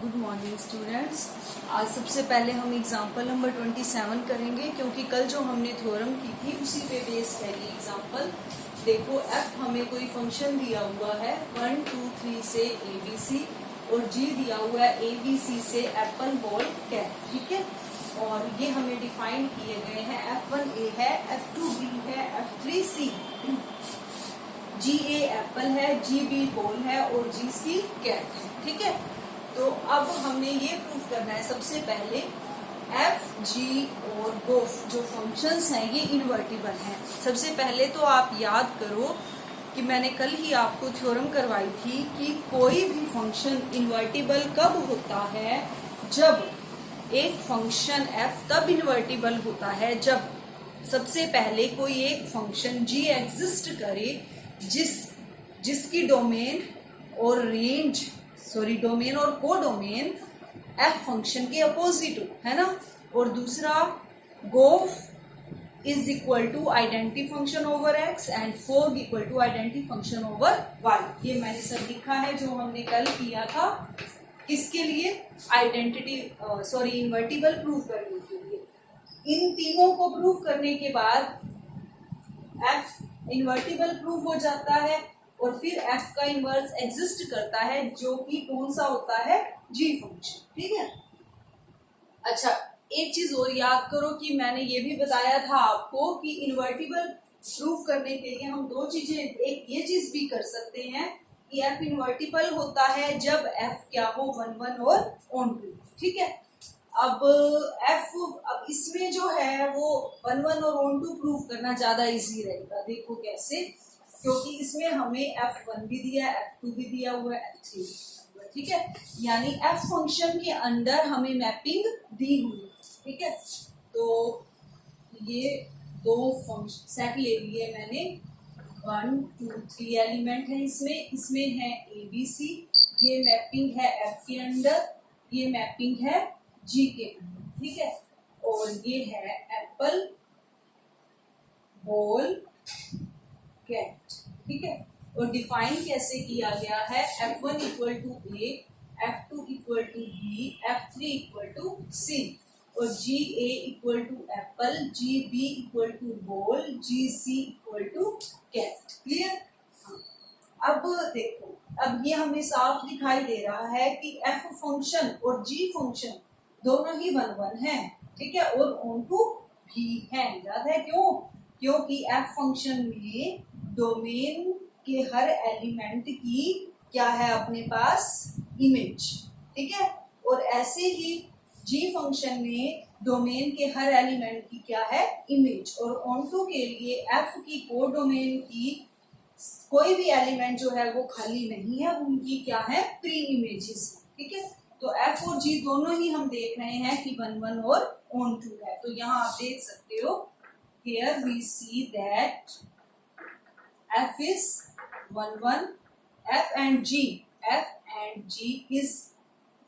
Good morning students. आज सबसे पहले हम एग्जाम्पल नंबर 27 करेंगे, क्योंकि कल जो हमने थ्योरम की थी उसी पे बेस्ड है ये एग्जाम्पल। देखो, एफ हमें कोई फंक्शन दिया हुआ है 1 2 3 से ABC, और जी दिया हुआ है ABC से एप्पल बॉल कैट। ठीक है, और ये हमें डिफाइन किए गए हैं। F1 A है, F2 B है, F3 C, GA एप्पल है, GB बॉल है और GC कैट है। ठीक है, तो अब हमने ये प्रूव करना है सबसे पहले एफ जी और गोफ जो फंक्शंस हैं ये इन्वर्टिबल हैं। सबसे पहले तो आप याद करो कि मैंने कल ही आपको थ्योरम करवाई थी कि कोई भी फंक्शन इन्वर्टिबल कब होता है, जब एक फंक्शन एफ तब इन्वर्टिबल होता है जब सबसे पहले कोई एक फंक्शन जी एग्जिस्ट करे जिसकी डोमेन और रेंज डोमेन और कोडोमेन एफ फंक्शन के अपोजिट हो, है ना। और दूसरा, g o f is equal to identity function over x and f o g equal to identity function over y. ये मैंने सब लिखा है जो हमने कल किया था। किसके लिए? इन्वर्टिबल प्रूव करने के लिए। इन तीनों को प्रूव करने के बाद एफ इन्वर्टिबल प्रूव हो जाता है, और फिर एफ का इन्वर्स एग्जिस्ट करता है जो कि कौन सा होता है? जी फंक्शन। ठीक है, अच्छा, एक चीज और याद करो कि मैंने ये भी बताया था आपको कि इन्वर्टिबल प्रूफ करने के लिए हम दो चीजें, एक ये चीज भी कर सकते हैं कि एफ इन्वर्टिबल होता है जब एफ क्या हो 1 1 और ऑन टू। ठीक है, अब इसमें जो है वो 1 1 और ऑन टू प्रूफ करना ज्यादा इजी रहेगा। देखो कैसे, क्योंकि इसमें हमें F1 भी दिया है, F2 भी दिया हुआ है, F3 भी दिया हुआ है। ठीक है, यानी F फंक्शन के अंदर हमें मैपिंग दी हुई है। ठीक है, तो ये दो फंक्शन सेट ले लिए मैंने, 1 2 3 एलिमेंट है इसमें है ABC, ये मैपिंग है F के अंदर, ये मैपिंग है G के अंदर। ठीक है, और ये है एप्पल बॉल कैट। ठीक है, और डिफाइन कैसे किया गया है? F1 equal to A, F2 equal to B, F3 equal to C, और GA equal to apple, GB equal to ball, GC equal to cat. Clear? अब देखो, अब ये हमें साफ दिखाई दे रहा है कि F फंक्शन और G फंक्शन दोनों ही 1 1 है। ठीक है, और ऑन टू भी है। याद है क्यों? क्योंकि F फंक्शन में डोमेन के हर एलिमेंट की क्या है अपने पास? इमेज। ठीक है, और ऐसे ही G फंक्शन में डोमेन के हर एलिमेंट की क्या है? इमेज। और ऑनटू के लिए F की कोड डोमेन की कोई भी एलिमेंट जो है वो खाली नहीं है, उनकी क्या है? Pre images. ठीक है, तो F और G दोनों ही हम देख रहे हैं कि 1 1 और ऑनटू है। तो यहाँ आप देख सकते हो, here we see that F is 1 1, F and G is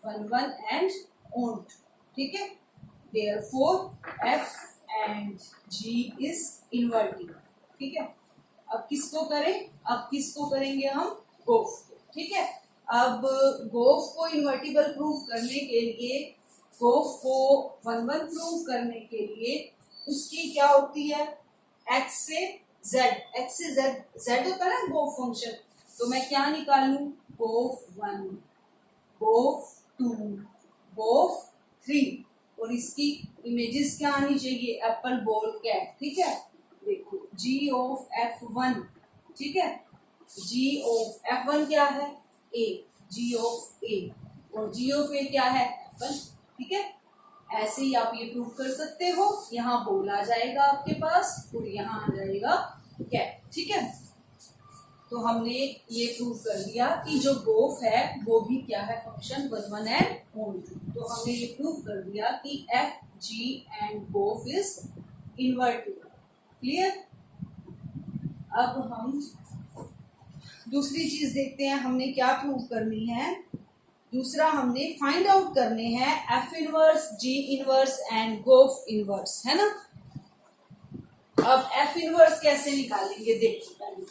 1 1 and onto. ठीक है, therefore F and G is invertible. ठीक है, अब किसको करेंगे हम? गोफ को। ठीक है, अब गोफ को इन्वर्टिबल प्रूव करने के लिए, गोफ को 1 1 प्रूव करने के लिए उसकी क्या होती है? x से z होता है गोफ फंक्शन। तो मैं क्या निकालूं? गोफ 1, गोफ 2, गोफ 3, और इसकी इमेजेस क्या आनी चाहिए? Apple ball cat. ठीक है, देखो g ऑफ F1। ठीक है, g ऑफ F1 क्या है? A, g ऑफ A, और g ऑफ A क्या है? एप्पल। ठीक है, ऐसे ही आप ये प्रूव कर सकते हो। यहाँ बॉल आ जाएगा आपके पास और यहाँ आ जाएगा कैट। ठीक है, तो हमने ये प्रूव कर दिया कि जो गोफ है वो भी क्या है? Function 1 1 and onto. तो हमने ये प्रूव कर दिया कि F G एंड गोफ इज इन्वर्टिबल। क्लियर? अब हम दूसरी चीज देखते हैं, हमने क्या प्रूव करनी है। दूसरा हमने फाइंड आउट करने हैं F inverse, G inverse and गोफ इनवर्स, है ना। अब F इनवर्स कैसे निकालेंगे? देखिए, पहले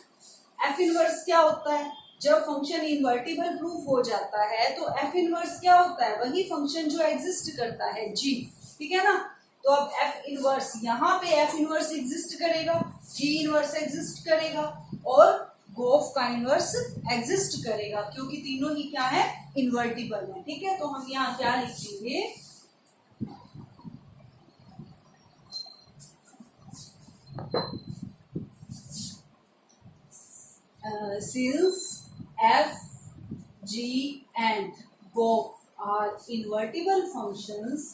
F इनवर्स क्या होता है? जब फंक्शन इन्वर्टिबल प्रूफ हो जाता है तो एफ इनवर्स क्या होता है, वही फंक्शन जो एग्जिस्ट करता है जी, ठीक है ना। तो अब एफ इनवर्स, यहाँ पे एफ इनवर्स एग्जिस्ट करेगा, जी इनवर्स एग्जिस्ट करेगा और गोफ का इनवर्स एग्जिस्ट करेगा, क्योंकि तीनों ही क्या है, इन्वर्टिबल है, ठीक है। तो हम यहाँ क्या लिखेंगे, since f, g and gof are invertible functions,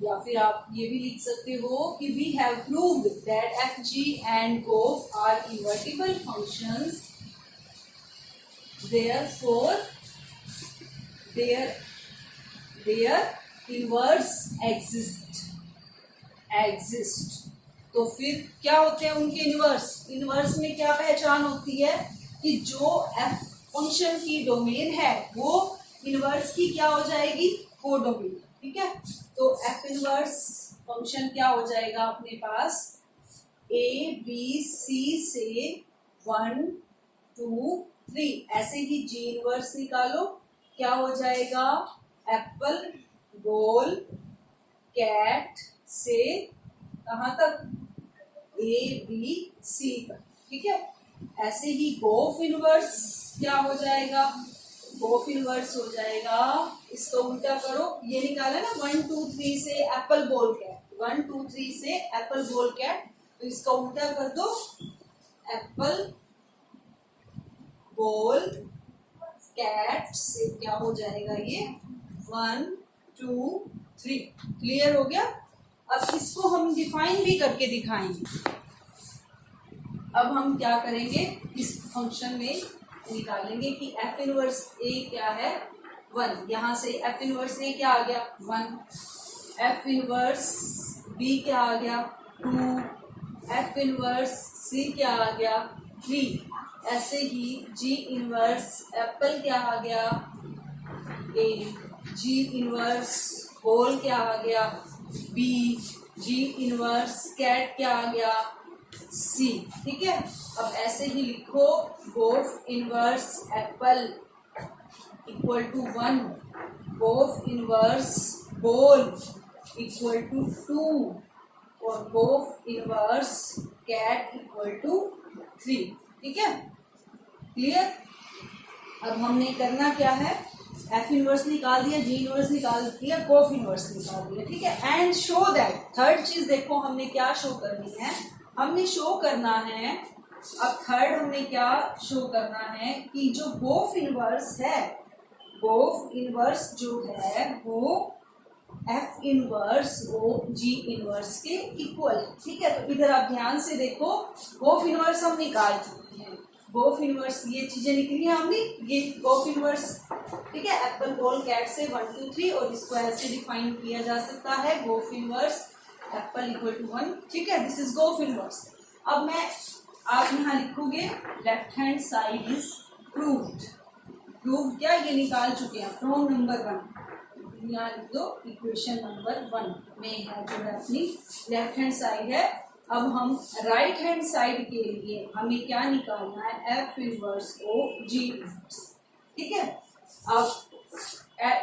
या फिर आप ये भी लिख सकते हो कि we have proved that f, g and gof are invertible functions, therefore their inverse exist। तो फिर क्या होते हैं उनके इनवर्स, इनवर्स में क्या पहचान होती है कि जो एफ फंक्शन की डोमेन है वो इनवर्स की क्या हो जाएगी, कोडोमेन, ठीक है। तो एफ इनवर्स फंक्शन क्या हो जाएगा अपने पास, ए बी सी से 1 2 3, ऐसे ही जी इनवर्स निकालो, क्या हो जाएगा, एप्पल बॉल कैट से कहाँ तक, ए बी सी तक, ठीक है। ऐसे ही गोफ इनवर्स क्या हो जाएगा, गोफ इनवर्स हो जाएगा, इसको उल्टा करो, ये निकाला ना 1 2 3 से एप्पल बॉल कैट, 1 2 3 से एप्पल बॉल कैट, तो इसका उल्टा कर दो, एप्पल बॉल कैट से क्या हो जाएगा, ये 1 2 3, क्लियर हो गया। अब इसको हम डिफाइन भी करके दिखाएंगे। अब हम क्या करेंगे, इस फंक्शन में निकालेंगे कि एफ इनवर्स ए क्या है, 1, यहाँ से एफ इनवर्स ए क्या आ गया 1, एफ इनवर्स बी क्या आ गया 2, एफ इनवर्स सी क्या आ गया 3, ऐसे ही जी इनवर्स एप्पल क्या आ गया 8, जी इनवर्स होल क्या आ गया बी, जी इनवर्स कैट क्या आ गया सी, ठीक है। अब ऐसे ही लिखो, गोफ इनवर्स एप्पल इक्वल टू 1, गोफ इनवर्स बॉल इक्वल टू 2 और गोफ इनवर्स कैट इक्वल टू 3, ठीक है, क्लियर। अब हमने करना क्या है, एफ इनवर्स निकाल दिया, जी इनवर्स निकाल दिया, गोफ इनवर्स निकाल दिया, ठीक है। एंड शो दैट, थर्ड चीज देखो हमने क्या शो करनी है, हमने शो करना है, अब थर्ड हमने क्या शो करना है कि जो गोफ इनवर्स है, गोफ इनवर्स जो है वो एफ इनवर्स वो जी इनवर्स के इक्वल है, ठीक है। तो इधर आप ध्यान से देखो, गोफ इनवर्स हम निकाल चुके हैं, गोफ इनवर्स ये चीजें निकली है हमने, ये गोफ इनवर्स, ठीक है, एप्पल बॉल कैट से 1 2 3, और इसको ऐसे डिफाइन किया जा सकता है, गोफ इनवर्स एप्पल इक्वल टू 1, ठीक है, दिस इज गोफ इनवर्स। अब मैं, आप यहाँ लिखोगे left hand side is proved, proved क्या, ये निकाल चुके हैं फ्रॉम नंबर 1, यहाँ लिख दो इक्वेशन नंबर 1 में है जो है अपनी लेफ्ट हैंड साइड है। अब हम राइट हैंड साइड के लिए हमें क्या निकालना है, एफ इनवर्स ओ जी इनवर्स, ठीक है। अब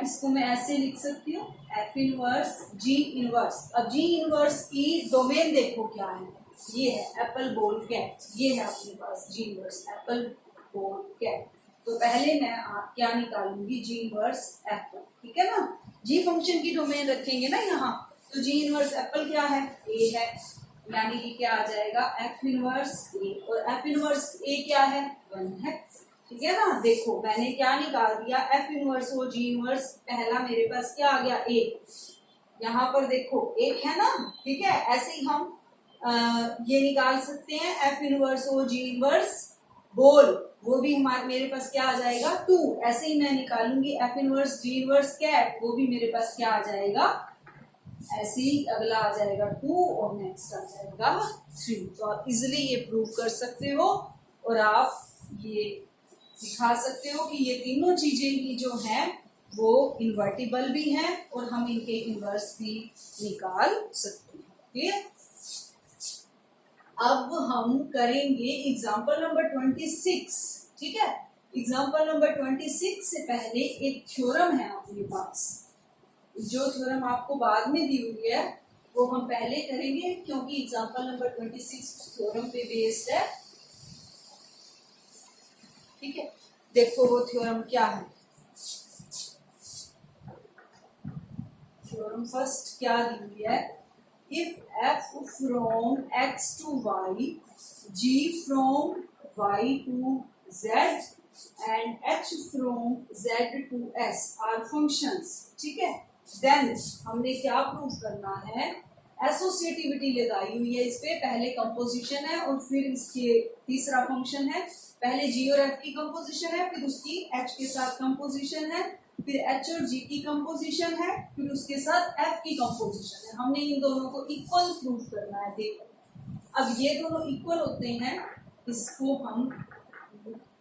इसको मैं ऐसे लिख सकती हूँ, एफ इनवर्स जी इनवर्स। अब जी इनवर्स की डोमेन देखो क्या है, ये है एप्पल बॉल कैट, ये है अपने पास G inverse apple ball cat. तो पहले मैं क्या निकालूंगी, जी इनवर्स एप्पल, ठीक है ना, जी फंक्शन की डोमेन रखेंगे ना यहाँ, तो जी इनवर्स एप्पल क्या है, ए है, यानी कि क्या आ जाएगा एफ इनवर्स ए, और एफ इनवर्स ए क्या है 1 है, ठीक है ना। देखो मैंने क्या निकाल दिया, एफ इनवर्स ओ जी इनवर्स, पहला मेरे पास क्या आ गया एक, यहाँ पर देखो एक है ना, ठीक है। ऐसे ही हम ये निकाल सकते हैं एफ इनवर्स ओ जी इनवर्स बोल, वो भी हमारे मेरे पास क्या आ जाएगा 2, ऐसे ही मैं निकालूंगी F inverse G inverse cat, वो भी मेरे पास क्या आ जाएगा, ऐसे ही अगला आ जाएगा 2 और नेक्स्ट आ जाएगा 3। तो आप इजिली ये प्रूव कर सकते हो और आप ये दिखा सकते हो कि ये तीनों चीजें ही जो हैं वो इन्वर्टिबल भी हैं और हम इनके इन्वर्स भी निकाल सकते हैं, क्लियर। अब हम करेंगे एग्जाम्पल नंबर 26, ठीक है। एग्जाम्पल नंबर 26 से पहले एक थ्योरम है अपने पास। जो थ्योरम आपको बाद में दी हुई है वो हम पहले करेंगे, क्योंकि एग्जाम्पल नंबर 26 थ्योरम पे बेस्ड है। ठीक है, देखो वो थ्योरम क्या है। थ्योरम फर्स्ट क्या दी हुई है, if f from x to y, g from y to z and h from z to s are functions। ठीक है, देन हमने क्या प्रूव करना है, एसोसिएटिविटी लगाई हुई है इस पे। पहले कंपोजिशन है और फिर इसके तीसरा फंक्शन है। पहले g और f की कंपोजिशन है, फिर उसकी h के साथ कंपोजिशन है, फिर h और g की कंपोजिशन है, फिर उसके साथ f की कंपोजिशन है। हमने इन दोनों को इक्वल प्रूव करना है। देखो अब ये दोनों इक्वल होते हैं, इसको हम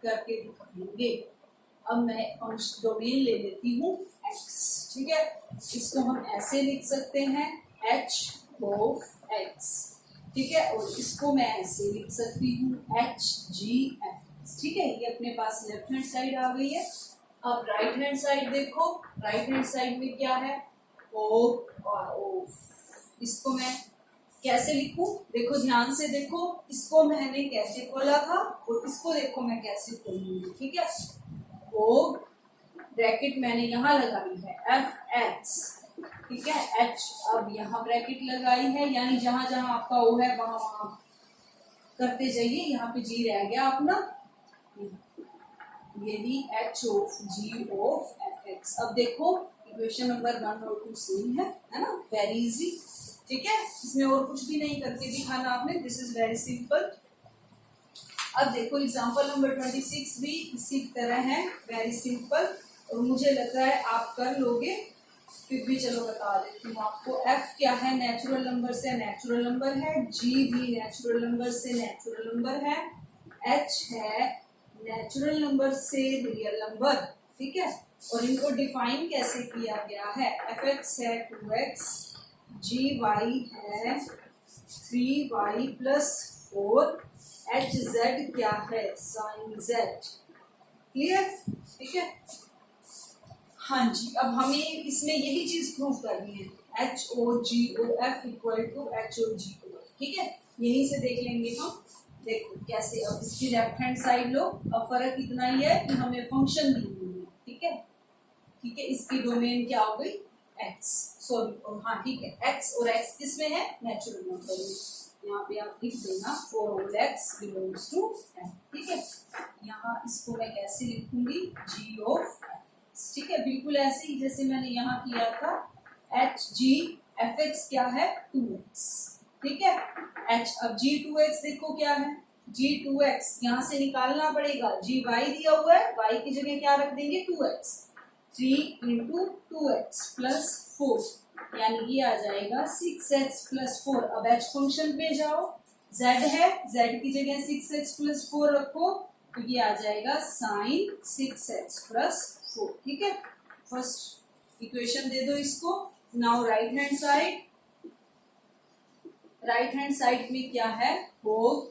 करके दिखाएंगे। अब मैं फंक्शन डोमेन ले लेती हूँ x। ठीक है, इसको हम ऐसे लिख सकते हैं h ऑफ x। ठीक है, और इसको मैं ऐसे लिख सकती हूँ h g f। ठीक है, ये अपने पास लेफ्ट हैंड साइड आ गई है। अब राइट हैंड साइड देखो, राइट हैंड साइड में क्या है, ऑफ और ऑफ। इसको मैं कैसे लिखूं, देखो ध्यान से देखो, इसको मैंने कैसे खोला था और इसको देखो मैं कैसे खोलूंगी। ठीक है, ओ ब्रैकेट मैंने यहाँ लगाई है एफ एक्स। ठीक है, एच अब यहाँ ब्रैकेट लगाई है, यानी जहां जहां आपका ओ है वहां वहां करते जाइए। यहाँ पे जी रह गया अपना, यही h of g of f x. अब देखो इक्वेशन नंबर 1 और 2 सेम है ना, वेरी इजी। ठीक है, इसमें और कुछ भी नहीं करके दिखाना आपने, दिस इज वेरी सिंपल। अब देखो एग्जांपल नंबर 26 भी इसी तरह है, वेरी सिंपल, और मुझे लगता है आप कर लोगे। फिर भी चलो बता देती हूँ आपको। f क्या है, नेचुरल नंबर से नेचुरल नंबर है। g भी नेचुरल नंबर से नेचुरल नंबर है। h है नेचुरल नंबर से रियल नंबर। ठीक है, और इनको डिफाइन कैसे किया गया है, fx है 2x, gy है 3y प्लस 4, hz क्या है sin z। क्लियर, ठीक है। हाँ जी, अब हमें इसमें यही चीज प्रूव करनी है, H O G O F equal to H O G O. ठीक है, यहीं से देख लेंगे हम। देखो कैसे, अब इसकी लेफ्ट हैंड साइड लो। अब फर्क इतना ही है कि हमें फंक्शन दी हुई है। ठीक है, ठीक है, इसकी डोमेन क्या हो गई, एक्स, सॉरी हाँ ठीक है, एक्स, और एक्स किसमें है, नेचुरल नंबर में। यहाँ पे आप लिख देना for all x belongs to n. ठीक है, यहाँ इसको मैं कैसे लिखूंगी, जी ऑफ। ठीक है, बिल्कुल ऐसे ही जैसे मैंने यहाँ किया था। एच जी एफ एक्स क्या है, 2x। ठीक है, एच, अब जी 2x देखो क्या है, जी 2x यहाँ से निकालना पड़ेगा। जी वाई दिया हुआ है, वाई की जगह क्या रख देंगे, 2x। 3 इंटू 2x प्लस 4, यानी ये आ जाएगा 6x प्लस 4। अब h फंक्शन पे जाओ, z है, z की जगह 6x प्लस 4 रखो, तो ये आ जाएगा साइन 6x प्लस 4। ठीक है, फर्स्ट इक्वेशन दे दो इसको। Now right hand side, right hand side में क्या है, होल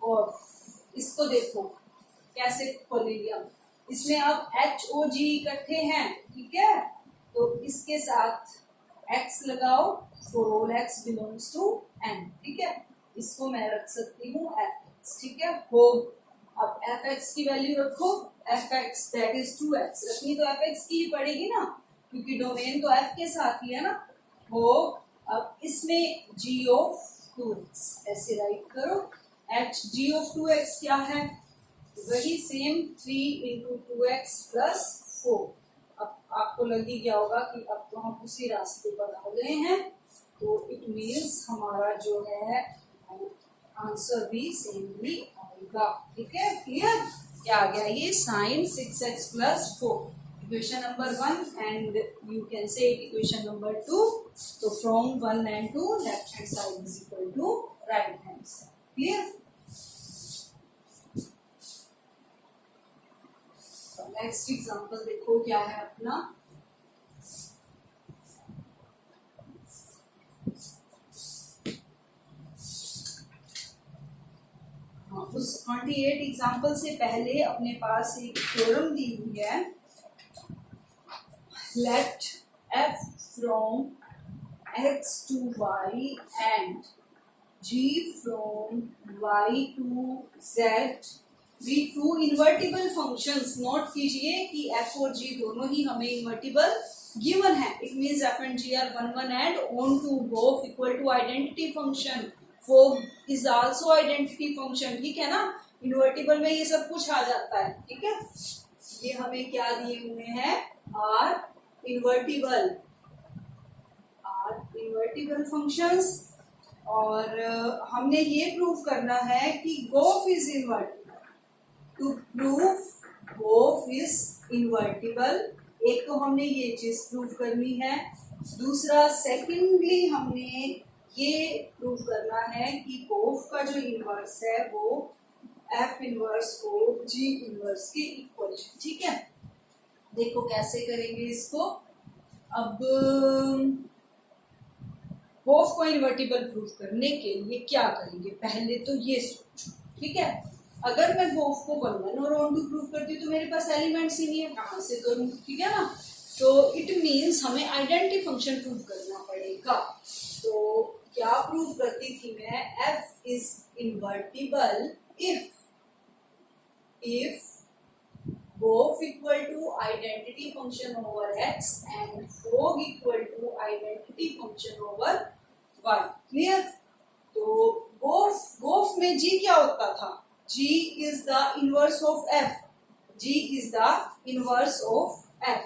ऑफ। इसको देखो कैसे खोलेंगे हम, इसमें अब एच ओ जी इकट्ठे हैं। ठीक है, तो इसके साथ x लगाओ, for all x belongs to n। ठीक है, इसको मैं रख सकती हूँ fx। ठीक है, होल, अब fx की वैल्यू रखो, fx दैट इज 2x। रखनी तो fx की ही पड़ेगी ना, क्योंकि डोमेन तो f के साथ ही है ना। हो, अब इसमें g ऑफ 2x ऐसे राइट करो। h g ऑफ 2x क्या है, वही सेम 3 इंटू 2x प्लस 4। अब आपको लग ही गया होगा कि अब तो हम उसी रास्ते पर आ गए हैं, तो इट मीन्स हमारा जो है आंसर भी सेम ही आएगा। ठीक है, क्लियर, क्या आ गया, ये sine 6x plus 4, equation number 1, and you can say equation number 2। तो from 1 and 2 left hand side is equal to right hand side. Clear, next example देखो क्या है अपना। उस 28 एग्जाम्पल से पहले अपने पास एक थ्योरम दी हुई है, late f from x to y and g from y to z be two invertible functions. Note कीजिए कि f और g दोनों ही हमें इन्वर्टिबल गिवन है. It means f and g are one and on to both equal to identity function. Fog is also identity function. ठीक है ना, invertible में ये सब कुछ आ जाता है. ठीक है, ये हमें क्या दिए हुए हैं, आर इन्वर्टिबल फंक्शंस. और हमने ये प्रूव करना है कि गोफ is invertible. To prove g o f is invertible, एक तो हमने ये चीज प्रूव करनी है. दूसरा सेकेंडली हमने ये प्रूव करना है कि गोफ का जो इन्वर्स है वो एफ इन्वर्स को जी इन्वर्स के इक्वल है. ठीक है, देखो कैसे करेंगे इसको. अब गोफ को इन्वर्टिबल प्रूव करने के लिए क्या करेंगे, पहले तो ये सोचो. ठीक है, अगर मैं गोफ को 1 और ऑन टू प्रूव करती हूँ तो मेरे पास एलिमेंट्स ही नहीं है, कहाँ से करूँ. ठीक है ना, तो इट मीन्स हमें आइडेंटिटी फंक्शन प्रूव करना पड़ेगा. तो क्या प्रूव करती थी मैं, f is invertible if g o f equal to identity function over x and f o g equal to identity function over y. Clear. तो गोफ में g क्या होता था, g is the inverse of f. g is the inverse of f.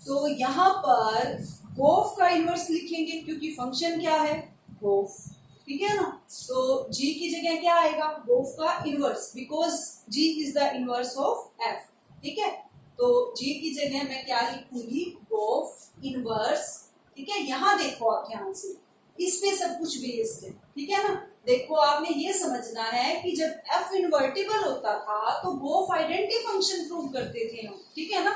तो यहाँ पर गोफ का इनवर्स लिखेंगे क्योंकि फंक्शन क्या है, गोफ. ठीक है ना, तो g की जगह क्या आएगा, गोफ का inverse, because g is the inverse of f. ठीक है, तो g की जगह मैं क्या लिखूंगी, गोफ इनवर्स. ठीक है, यहाँ देखो आप ध्यान से, इस पे सब कुछ बेस्ड है. ठीक है ना, देखो आपने ये समझना है कि जब f इन्वर्टिबल होता था तो गोफ आइडेंटिटी फंक्शन प्रूव करते थे हम. ठीक है ना,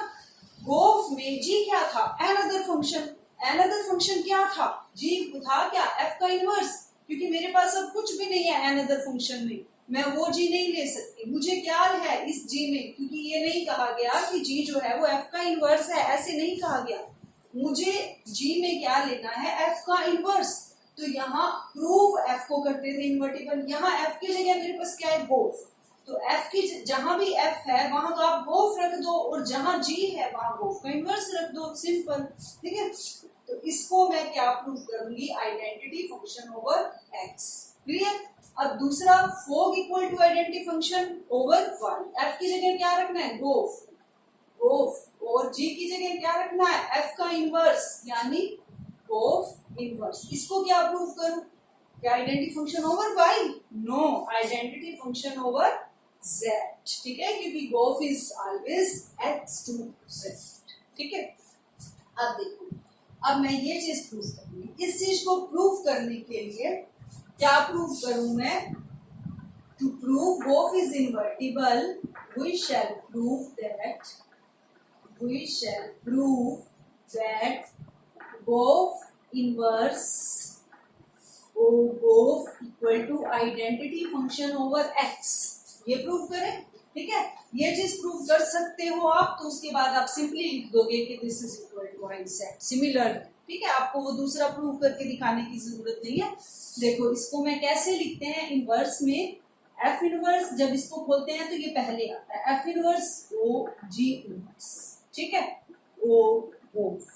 गोफ में g क्या था, अनदर फंक्शन. अनदर फंक्शन क्या था, g था क्या, f का इनवर्स. क्योंकि मेरे पास अब कुछ भी नहीं है अनदर फंक्शन में, मैं वो g नहीं ले सकती. मुझे क्या है इस g में, क्योंकि ये नहीं कहा गया कि g जो है वो f का इनवर्स है, ऐसे नहीं कहा गया. मुझे g में क्या लेना है, f का इनवर्स. तो यहाँ प्रूव f को करते थे इन्वर्टिबल, यहाँ f की जगह मेरे पास क्या है, गोफ. तो f की जहां भी f है वहां तो आप गोफ रख दो, और जहां g है वहां गोफ का इनवर्स रख दो. सिंपल. ठीक है, तो इसको मैं क्या प्रूव करूंगी, identity function over x. Clear. अब दूसरा, f o g equal to identity function over y. f की जगह क्या रखना है, गोफ. और g की जगह क्या रखना है, f का इनवर्स, यानी गोफ इनवर्स. इसको क्या प्रूव करूं, क्या identity function over y, no, identity function over z. ठीक है, क्योंकि g o f is always x to z. ठीक है, अब देखो, अब मैं ये चीज प्रूव करूंगी. इस चीज को प्रूव करने के लिए क्या प्रूव करूं मैं, to prove g o f is invertible we shall prove that g o f inverse g o f equal to identity function over x. ये प्रूव करें. ठीक है, ये चीज प्रूव कर सकते हो आप, तो उसके बाद आप सिंपली लिख दोगे कि this is equal to I set similar. ठीक है, आपको वो दूसरा प्रूव करके दिखाने की जरूरत नहीं है. देखो इसको मैं कैसे लिखते हैं, इनवर्स में f इनवर्स, जब इसको खोलते हैं तो ये पहले आता है, f इनवर्स ओ g इनवर्स. ठीक है, ओ गोफ.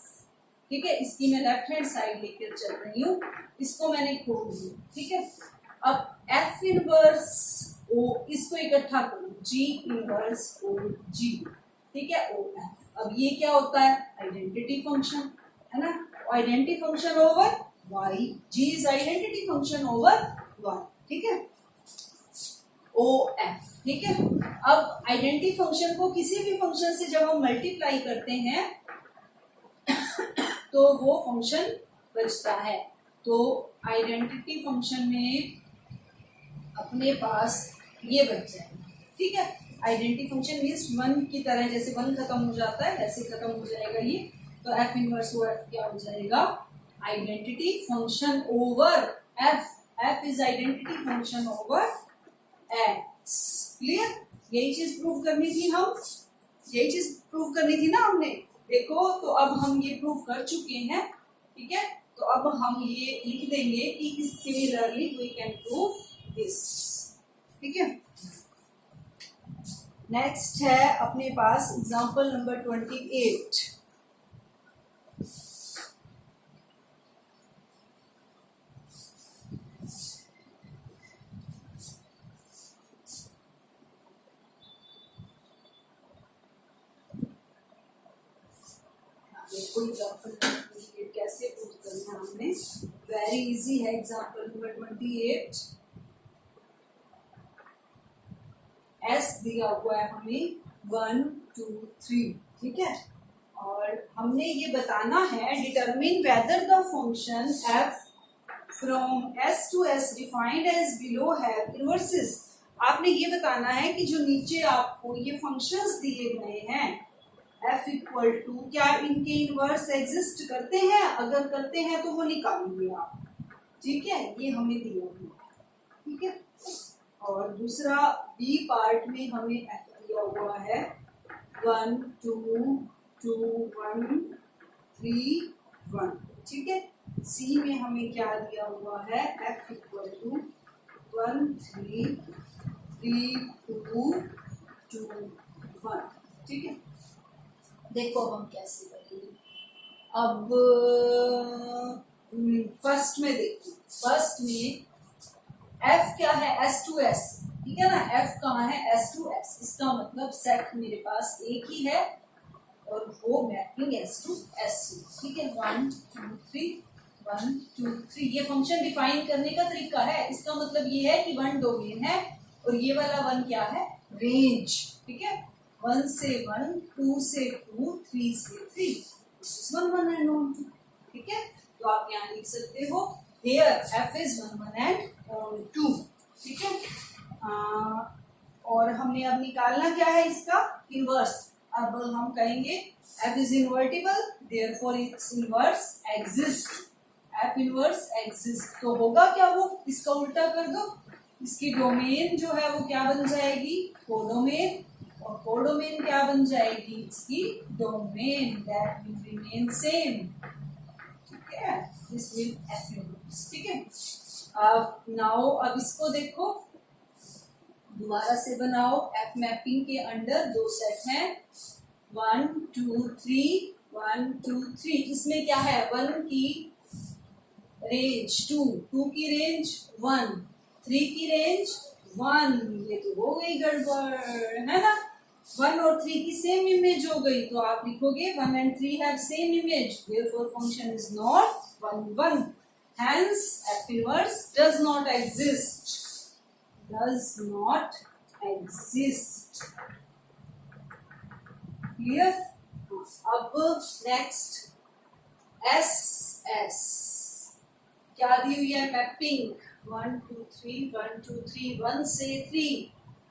ठीक है, इसकी मैं लेफ्ट हैंड साइड लेकर चल रही हूँ, इसको मैंने खोल दिया. ठीक है, अब f इनवर्स ओ, इसको इकट्ठा करो, g इनवर्स ओ g. ठीक है, ओ f. अब ये क्या होता है, आइडेंटिटी फंक्शन है ना, identity function over y. g is identity function over y. ठीक है, ओ एफ. ठीक है, अब आइडेंटिटी फंक्शन को किसी भी फंक्शन से जब हम मल्टीप्लाई करते हैं तो वो फंक्शन बचता है. तो आइडेंटिटी फंक्शन में अपने पास ये बच जाएगा. ठीक है, आइडेंटिटी फंक्शन मीन्स 1 की तरह, जैसे 1 खत्म हो जाता है वैसे खत्म हो जाएगा ये. तो f इनवर्स ओ f क्या हो जाएगा, identity function over f. f is identity function over f. Clear? यही चीज प्रूव करनी थी यही चीज प्रूव करनी थी ना हमने। देखो तो अब हम ये प्रूव कर चुके हैं, ठीक है। तो अब हम ये लिख देंगे कि similarly we can prove this, ठीक है। नेक्स्ट है अपने पास एग्जांपल नंबर 28। एग्जाम्पल कैसे प्रूव करना है हमने, वेरी इजी है। एग्जाम्पल नंबर 28, एस दिया हुआ है हमें 1 2 3, ठीक है। और हमने ये बताना है determine whether the function F from S to S defined as below have inverses. आपने ये बताना है कि जो नीचे आपको ये फंक्शंस दिए गए हैं f इक्वल टू, क्या इनके इनवर्स एग्जिस्ट करते हैं? अगर करते हैं तो वो निकालिए आप, ठीक है। ये हमें दिया हुआ, ठीक है। और दूसरा बी पार्ट में हमें f दिया हुआ है 1 2 2 1 3 1, ठीक है। सी में हमें क्या दिया हुआ है f इक्वल टू 1 3 3 2 2 1, ठीक है। देखो हम कैसे करेंगे। अब फर्स्ट में देखो, फर्स्ट में f क्या है S2S, ठीक है ना। f कहाँ है S2S, इसका मतलब सेट मेरे पास एक ही है और वो मैपिंग S2S, ठीक है। 1 2 3 1 2 3 ये फंक्शन डिफाइन करने का तरीका है। इसका मतलब ये है कि 1 डोमेन है और ये वाला 1 क्या है रेंज, ठीक है। 1 से 1 2 से 2 3 से 3, 1 1 and 2, ठीक है। तो आप यहाँ लिख सकते हो here f is 1 1 and 2, ठीक है। और हमने अब निकालना क्या है इसका इनवर्स। अब हम कहेंगे f is invertible therefore its inverse exists, f inverse exist. तो होगा क्या, वो इसका उल्टा कर दो, इसकी डोमेन जो है वो क्या बन जाएगी कोडोमेन, और कोडोमेन क्या बन जाएगी इसकी domain, that will remain same, ठीक है। दिस विल f इनवर्स, ठीक है। अब नाउ अब इसको देखो, दोबारा से बनाओ। f मैपिंग के अंडर दो सेट हैं 1 2 3 1 2 3। इसमें क्या है 1 की रेंज 2 2 की रेंज 1 3 की रेंज 1। ये तो हो गई गड़बड़, है ना। 1 और 3 की सेम इमेज हो गई, तो आप लिखोगे 1 and 3 have same image, therefore function is not 1 1, hence f inverse does not exist, does not exist, clear। अब नेक्स्ट एस एस क्या दी हुई है मैपिंग 1 2 3 1 2 3 1 से 3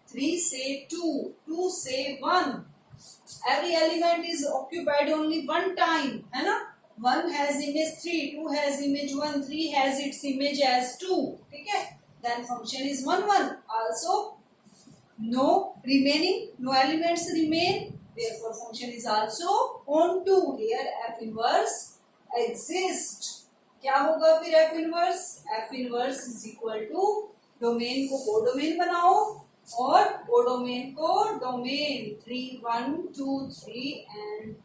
3 से 2 2 से 1। every element is occupied only one time, है ना। 1 has image 3, 2 has image 1, 3 has its image as 2, ठीक है। then function is 1 1, also no remaining, no elements remain, therefore function is also on 2, here f inverse exists। क्या होगा फिर f inverse, f inverse is equal to domain को codomain बनाओ और codomain को domain 3 1 2 3 and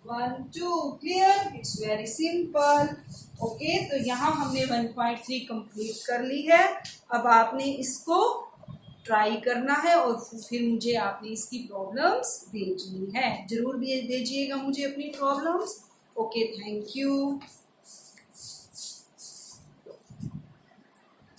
1 2, clear. It's very simple, okay. तो यहाँ हमने 1.3 कंप्लीट कर ली है। अब आपने इसको ट्राई करना है और फिर मुझे आपने इसकी प्रॉब्लम्स भेजनी है, जरूर भेजिएगा मुझे अपनी प्रॉब्लम्स। Okay, thank you.